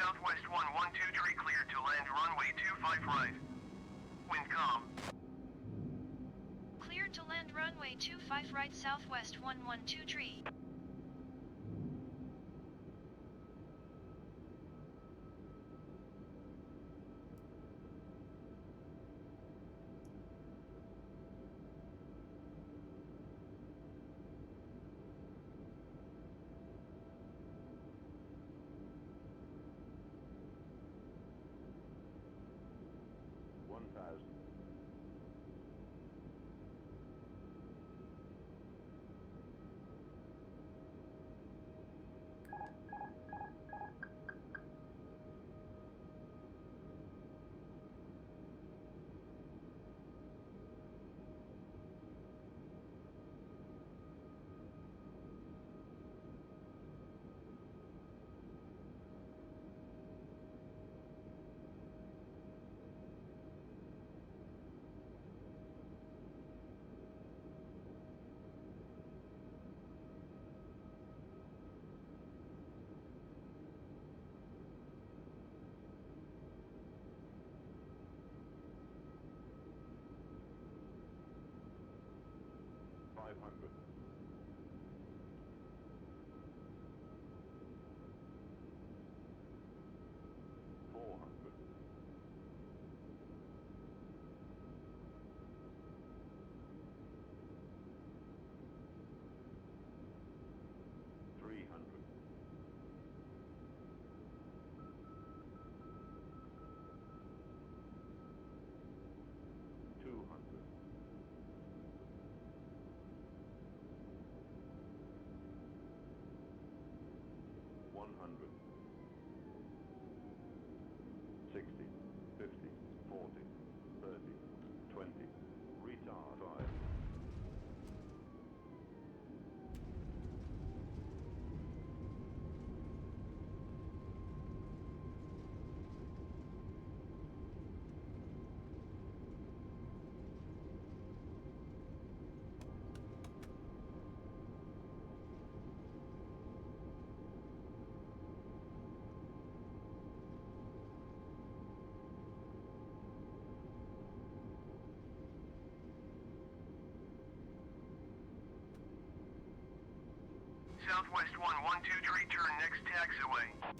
Southwest 112 tree clear to land runway 25 right. Wind calm. Clear to land runway 25 right Southwest 112 tree. Southwest 112 tree turn next taxiway.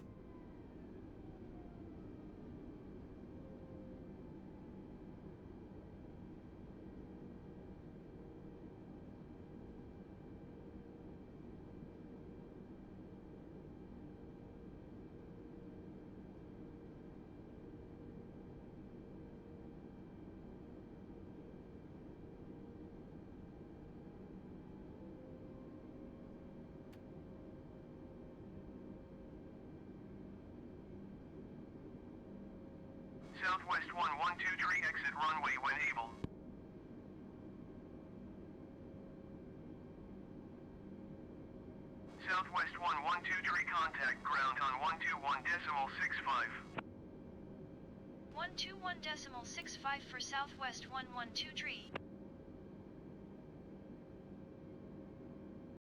Southwest 112 tree exit runway when able. Southwest 112 tree contact ground on 121.65. 121.65 for Southwest 112 tree.